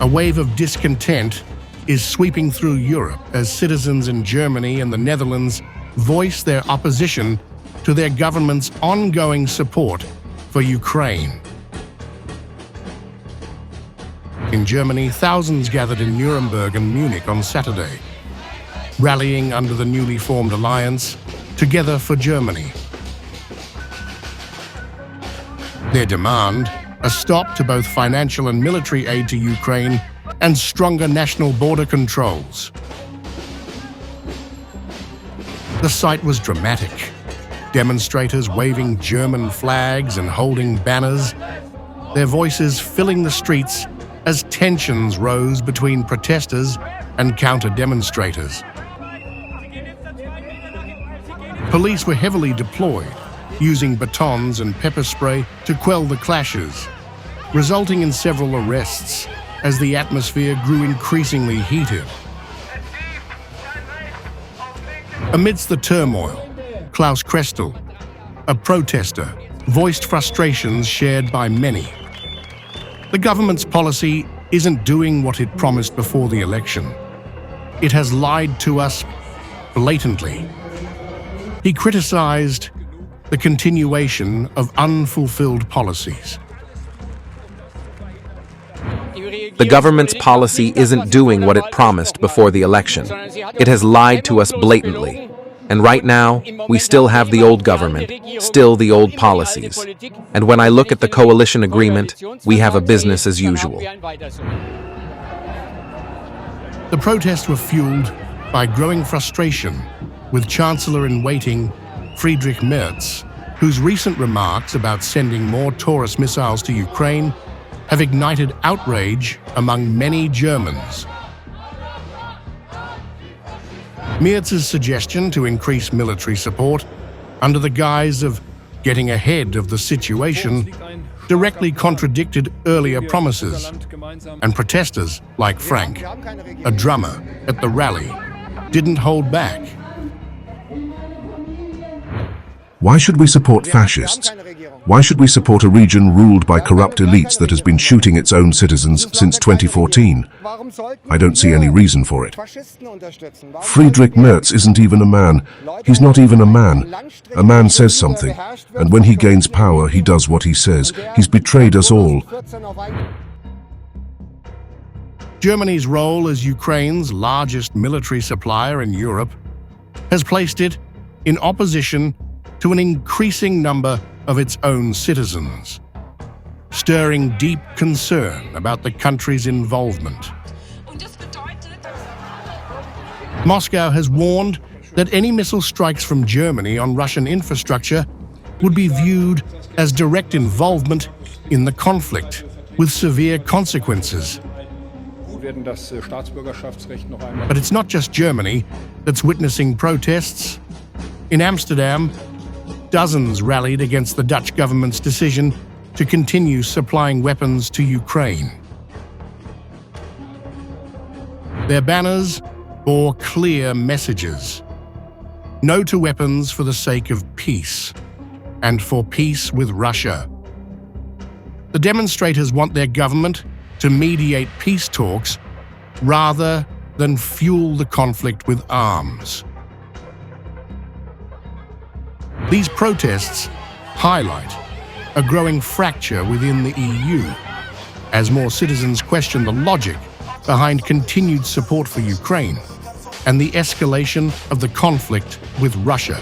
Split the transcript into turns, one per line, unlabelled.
A wave of discontent is sweeping through Europe as citizens in Germany and the Netherlands voice their opposition to their government's ongoing support for Ukraine. In Germany, thousands gathered in Nuremberg and Munich on Saturday, rallying under the newly formed alliance Together for Germany. Their demand: a stop to both financial and military aid to Ukraine and stronger national border controls. The sight was dramatic. Demonstrators waving German flags and holding banners, their voices filling the streets as tensions rose between protesters and counter-demonstrators. Police were heavily deployed, using batons and pepper spray to quell the clashes, resulting in several arrests as the atmosphere grew increasingly heated. Amidst the turmoil, Klaus Krestel, a protester, voiced frustrations shared by many. The government's policy isn't doing what it promised before the election. It has lied to us blatantly. He criticized the continuation of unfulfilled policies.
The government's policy isn't doing what it promised before the election. It has lied to us blatantly. And right now, we still have the old government, still the old policies. And when I look at the coalition agreement, we have a business as usual.
The protests were fueled by growing frustration with Chancellor-in-Waiting Friedrich Merz, whose recent remarks about sending more Taurus missiles to Ukraine have ignited outrage among many Germans. Merz's suggestion to increase military support under the guise of getting ahead of the situation directly contradicted earlier promises, and protesters like Frank, a drummer at the rally, didn't hold back.
Why should we support fascists? Why should we support a region ruled by corrupt elites that has been shooting its own citizens since 2014? I don't see any reason for it. Friedrich Merz isn't even a man. He's not even a man. A man says something, and when he gains power, he does what he says. He's betrayed us all.
Germany's role as Ukraine's largest military supplier in Europe has placed it in opposition to an increasing number of its own citizens, stirring deep concern about the country's involvement. Moscow has warned that any missile strikes from Germany on Russian infrastructure would be viewed as direct involvement in the conflict, with severe consequences. But it's not just Germany that's witnessing protests. In Amsterdam, dozens rallied against the Dutch government's decision to continue supplying weapons to Ukraine. Their banners bore clear messages: no to weapons for the sake of peace, and for peace with Russia. The demonstrators want their government to mediate peace talks rather than fuel the conflict with arms. These protests highlight a growing fracture within the EU, as more citizens question the logic behind continued support for Ukraine and the escalation of the conflict with Russia.